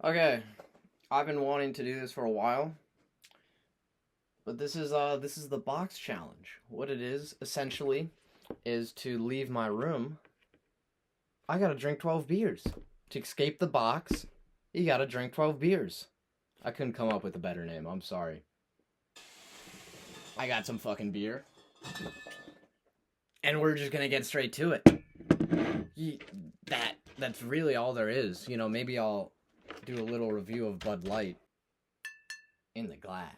Okay, I've been wanting to do this for a while, but this is the box challenge. What it is essentially is to leave my room. I gotta drink 12 beers to escape the box. You gotta drink 12 beers. I couldn't come up with a better name. I'm sorry. I got some fucking beer, and we're just gonna get straight to it. That's really all there is. Maybe I'll do a little review of Bud Light in the glass.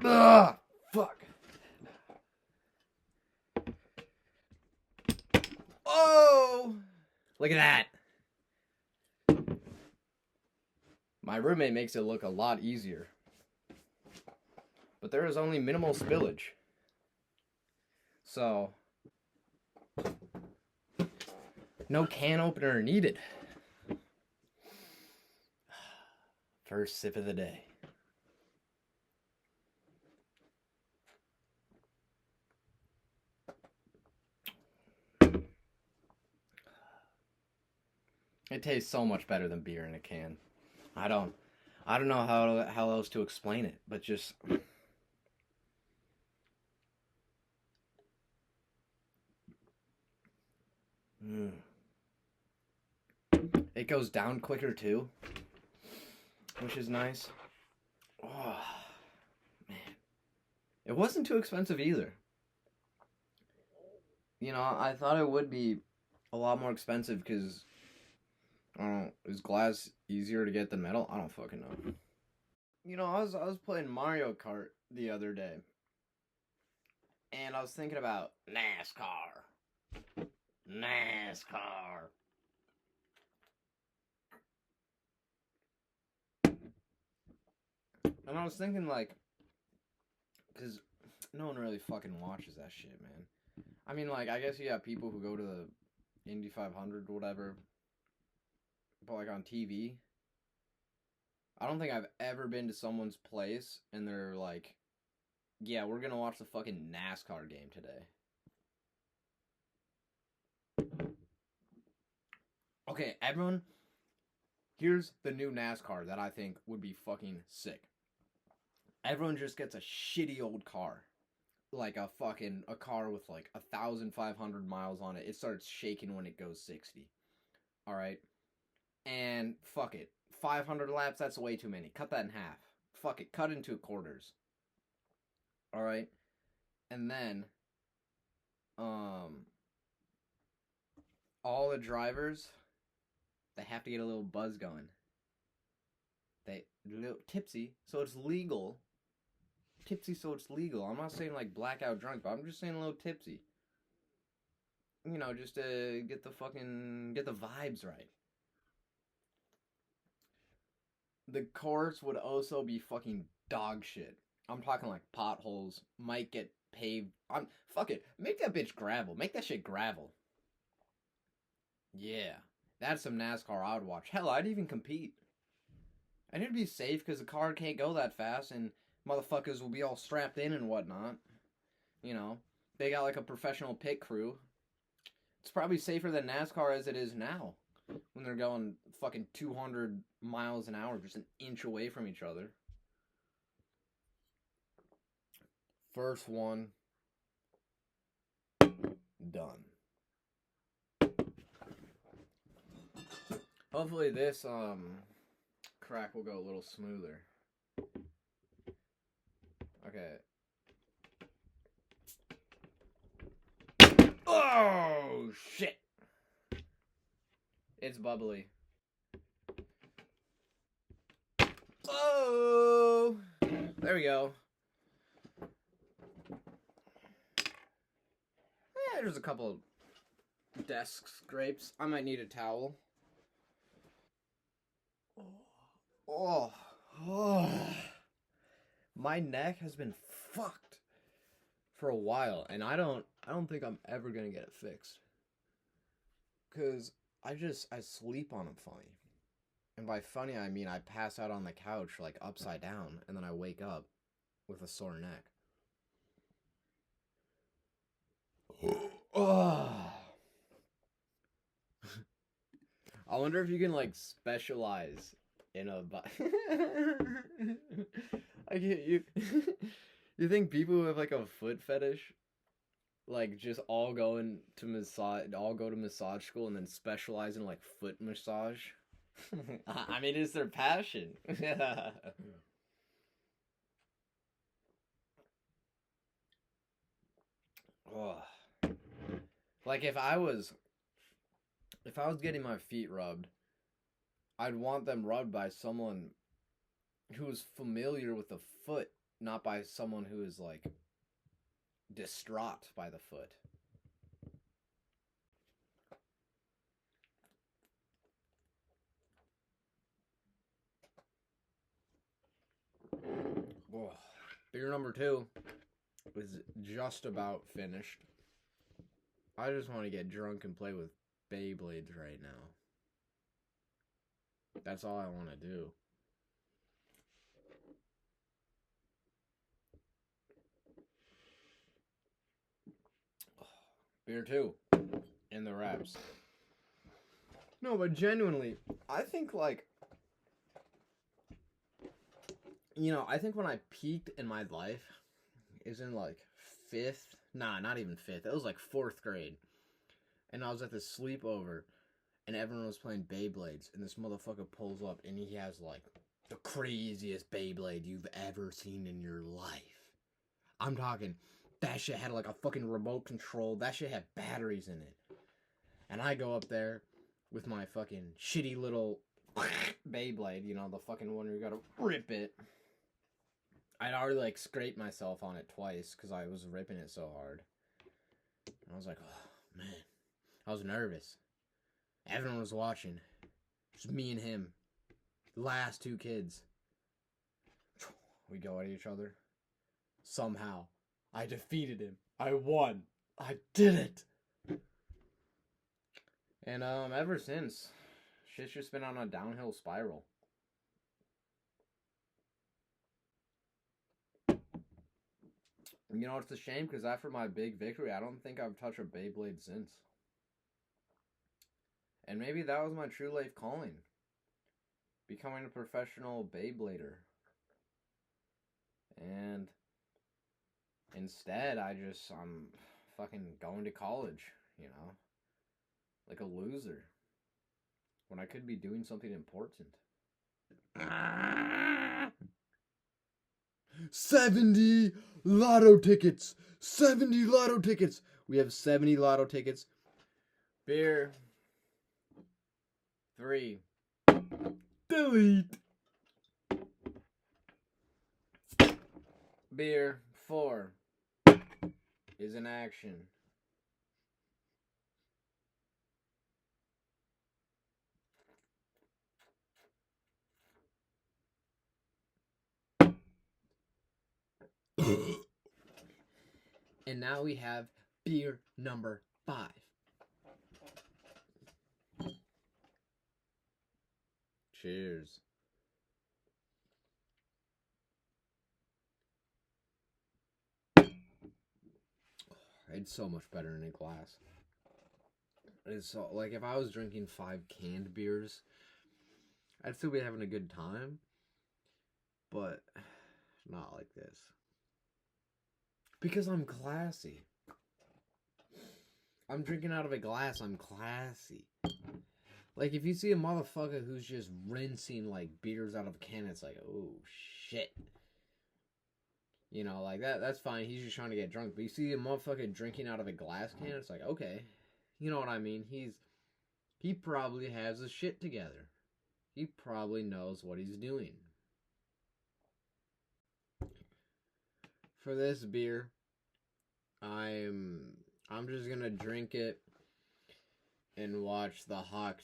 Ugh, fuck. Oh, look at that. My roommate makes it look a lot easier. But there is only minimal spillage. So, no can opener needed. First sip of the day. It tastes so much better than beer in a can. I don't know how else to explain it, but just It goes down quicker too, which is nice. Oh, man. It wasn't too expensive either. I thought it would be a lot more expensive because, I don't know, is glass easier to get than metal? I don't fucking know. I was playing Mario Kart the other day, and I was thinking about NASCAR. NASCAR. And I was thinking, like, because no one really fucking watches that shit, man. I mean, like, I guess you have people who go to the Indy 500 or whatever, but, like, on TV, I don't think I've ever been to someone's place and they're like, yeah, we're gonna watch the fucking NASCAR game today. Okay, everyone, here's the new NASCAR that I think would be fucking sick. Everyone just gets a shitty old car. Like a car with like 1,500 miles on it. It starts shaking when it goes 60. Alright? And fuck it. 500 laps, that's way too many. Cut that in half. Fuck it. Cut into quarters. Alright? And then, all the drivers, they have to get a little buzz going. They a little tipsy, so it's legal. Tipsy, so it's legal. I'm not saying like blackout drunk, but I'm just saying a little tipsy. Just to get the vibes right. The course would also be fucking dog shit. I'm talking like potholes, might get paved. Fuck it. Make that bitch gravel. Make that shit gravel. Yeah. That's some NASCAR I would watch. Hell, I'd even compete. And it'd be safe because the car can't go that fast and motherfuckers will be all strapped in and whatnot. They got like a professional pit crew. It's probably safer than NASCAR as it is now. When they're going fucking 200 miles an hour just an inch away from each other. First one. Done. Hopefully this crack will go a little smoother. Okay. Oh shit. It's bubbly. Oh, there we go. Yeah, there's a couple desk scrapes. I might need a towel. Oh, oh. My neck has been fucked for a while, and I don't think I'm ever gonna get it fixed. Cause I sleep on them funny. And by funny, I mean I pass out on the couch like upside down, and then I wake up with a sore neck. Oh. I wonder if you can like specialize in a. I get you. You think people who have like a foot fetish, like just all go to massage school and then specialize in like foot massage? I mean, it's their passion. Oh. Like if I was getting my feet rubbed, I'd want them rubbed by someone who is familiar with the foot, not by someone who is like distraught by the foot. Oh. Beer number 2 is just about finished. I just want to get drunk and play with Beyblades right now. That's all I want to do. Beer 2 in the wraps. No, but genuinely, I think like, I think when I peaked in my life is in like 5th, not even 5th, it was like 4th grade. And I was at this sleepover and everyone was playing Beyblades and this motherfucker pulls up and he has like the craziest Beyblade you've ever seen in your life. I'm talking, that shit had like a fucking remote control, that shit had batteries in it. And I go up there with my fucking shitty little Beyblade, the fucking one where you gotta rip it. I'd already like scraped myself on it twice because I was ripping it so hard. And I was like, oh man, I was nervous. Everyone was watching. Just me and him. Last 2 kids. We go at each other. Somehow, I defeated him. I won. I did it. And ever since, shit's just been on a downhill spiral. It's a shame because after my big victory, I don't think I've touched a Beyblade since. And maybe that was my true life calling. Becoming a professional Beyblader. And instead, I'm fucking going to college, like a loser. When I could be doing something important. 70 lotto tickets! 70 lotto tickets! We have 70 lotto tickets. Beer 3. Delete. Beer 4 is in action. And now we have beer number 5. Cheers. It's so much better in a glass. It's so, like if I was drinking 5 canned beers, I'd still be having a good time, but not like this. Because I'm classy. I'm drinking out of a glass, I'm classy. Like if you see a motherfucker who's just rinsing like beers out of a can, it's like, oh shit. Like that's fine, he's just trying to get drunk. But you see a motherfucker drinking out of a glass can, it's like, okay. You know what I mean? He probably has his shit together. He probably knows what he's doing. For this beer, I'm just gonna drink it and watch the Hauk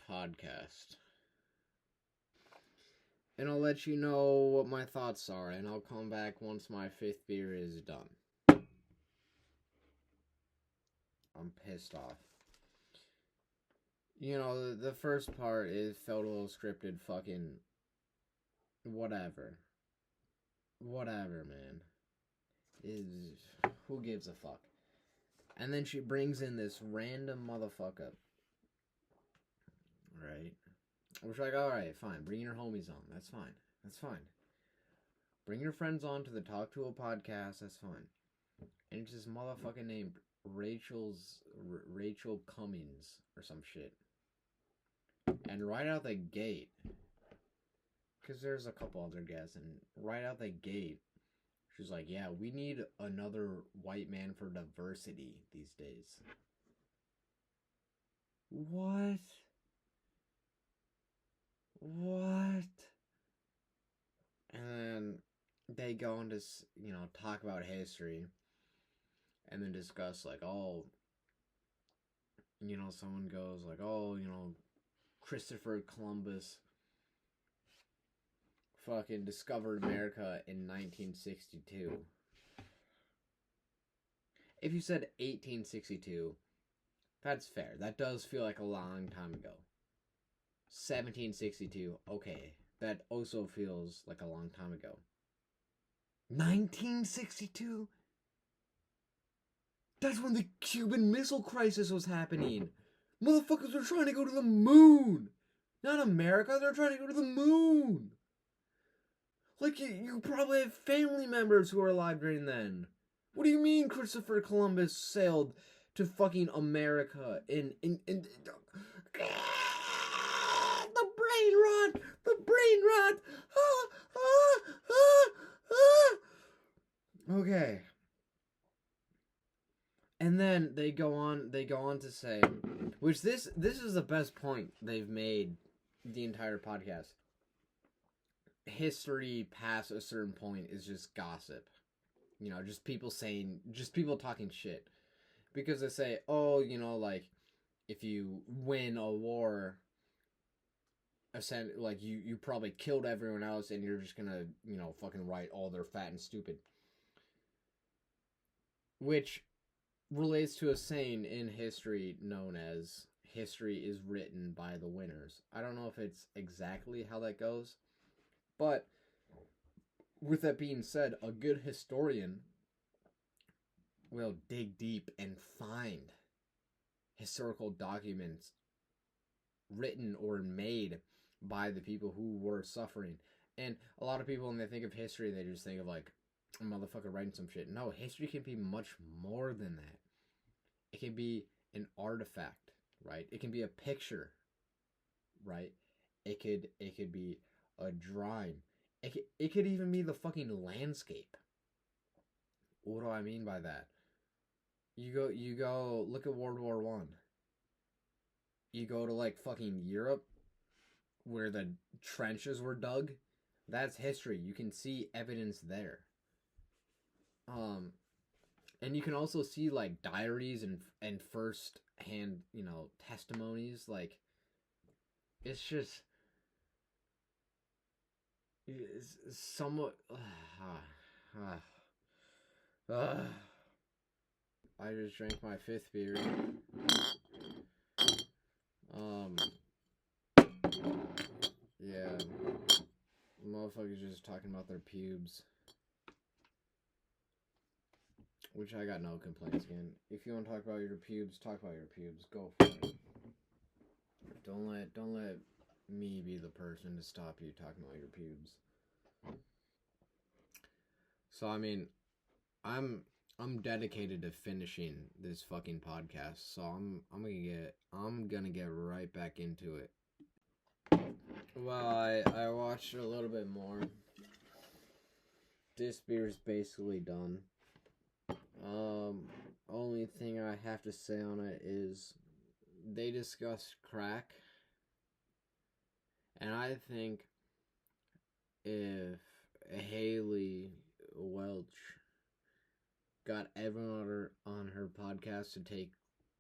podcast. And I'll let you know what my thoughts are, and I'll come back once my 5th beer is done. I'm pissed off. The first part felt a little scripted, fucking whatever. Whatever, man. Who gives a fuck? And then she brings in this random motherfucker right? Which like, alright, fine. Bring your homies on. That's fine. That's fine. Bring your friends on to the Talk to a podcast. That's fine. And it's this motherfucker named Rachel Cummings or some shit. And right out the gate, because there's a couple other guests, and right out the gate, she's like, yeah, we need another white man for diversity these days. What? What? And then they go on to, talk about history. And then discuss, like, oh, someone goes, like, oh, Christopher Columbus fucking discovered America in 1962. If you said 1862, that's fair. That does feel like a long time ago. 1762, okay. That also feels like a long time ago. 1962? That's when the Cuban Missile Crisis was happening. Motherfuckers were trying to go to the moon. Not America, they're trying to go to the moon. Like, you probably have family members who were alive during then. What do you mean Christopher Columbus sailed to fucking America in the brain rot! The brain rot! Okay. And then they go on to say, which this is the best point they've made the entire podcast. History past a certain point is just gossip. Just people talking shit. Because they say, oh, like, if you win a war, like, you probably killed everyone else and you're just gonna, fucking write, oh, they're fat and stupid. Which relates to a saying in history known as history is written by the winners. I don't know if it's exactly how that goes, but with that being said, a good historian will dig deep and find historical documents written or made by the people who were suffering. And a lot of people, when they think of history, they just think of, like, a motherfucker writing some shit. No, history can be much more than that. It can be an artifact, right? It can be a picture, right? It could be a drawing. It could even be the fucking landscape. What do I mean by that? You go look at World War I. You go to, like, fucking Europe where the trenches were dug. That's history. You can see evidence there. And you can also see, like, diaries and first hand, testimonies. Like, it's just, it's somewhat, I just drank my 5th beer. Yeah. Motherfuckers just talking about their pubes. Which I got no complaints again. If you want to talk about your pubes, talk about your pubes. Go for it. Don't let me be the person to stop you talking about your pubes. So I mean, I'm dedicated to finishing this fucking podcast. So I'm gonna get right back into it. Well, I watched a little bit more. This beer's basically done. Only thing I have to say on it is they discussed crack, and I think if Haley Welch got everyone on her podcast to take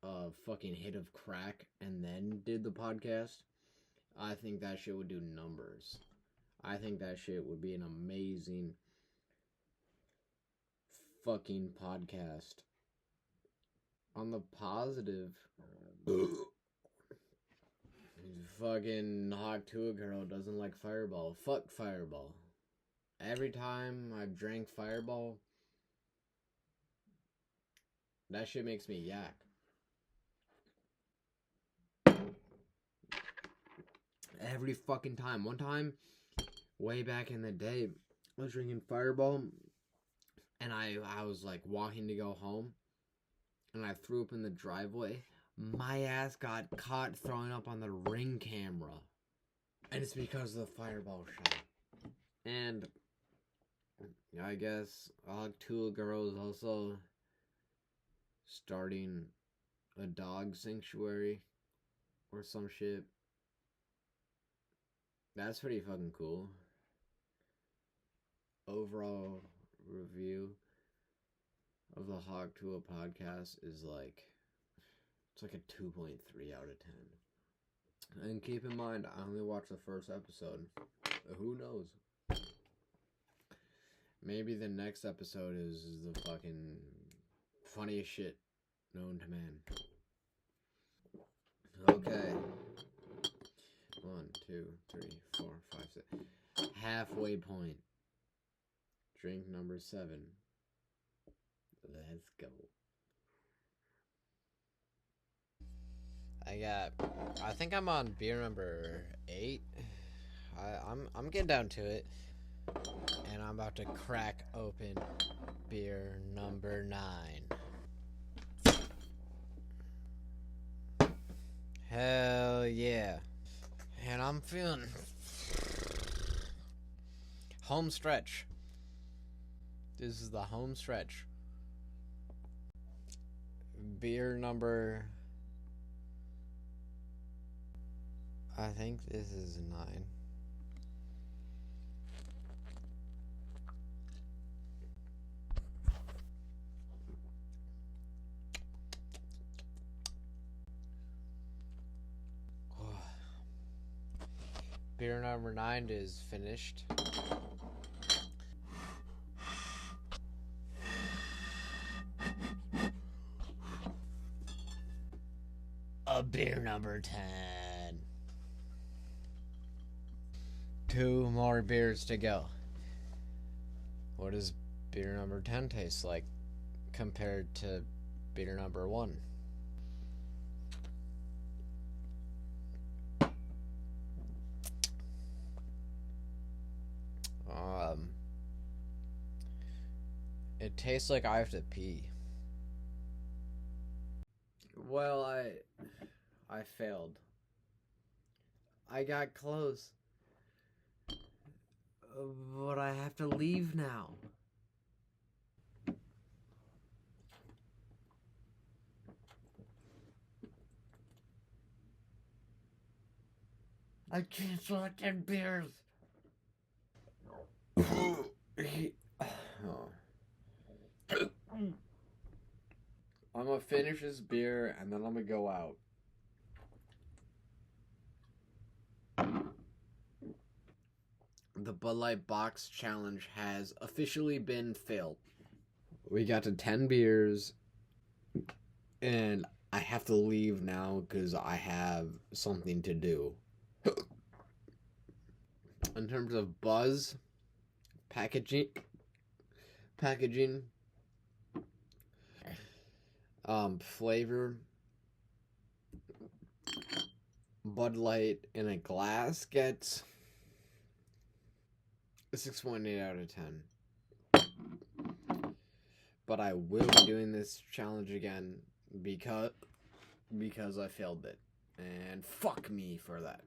a fucking hit of crack and then did the podcast, I think that shit would do numbers. I think that shit would be an amazing fucking podcast. On the positive, fucking hauk girl doesn't like Fireball. Fuck Fireball. Every time I've drank Fireball, that shit makes me yak. every fucking time. One time, way back in the day, I was drinking Fireball, and I was like walking to go home, and I threw up in the driveway. My ass got caught throwing up on the Ring camera, and it's because of the Fireball shot. And I guess Hauk girl is also starting a dog sanctuary or some shit. That's pretty fucking cool. Overall review of the Hauk podcast is like, it's like a 2.3 out of 10. And keep in mind, I only watched the first episode. Who knows? Maybe the next episode is the fucking funniest shit known to man. Okay. 1, 2, 3, 4, 5, 6. Halfway point. Drink number 7. Let's go. I think I'm on beer number 8. I'm getting down to it. And I'm about to crack open beer number 9. Hell yeah. And I'm feeling home stretch. This is the home stretch. Beer number, I think this is 9. Beer number 9 is finished. Beer number 10. 2 more beers to go. What does beer number 10 taste like compared to beer number 1? It tastes like I have to pee. Well, I failed. I got close. But I have to leave now. I can't select 10 beers. I'm gonna finish this beer and then I'm gonna go out. The Bud Light Box Challenge has officially been failed. We got to 10 beers and I have to leave now because I have something to do. In terms of buzz, packaging, flavor, Bud Light in a glass gets a 6.8 out of 10. But I will be doing this challenge again because I failed it. And fuck me for that.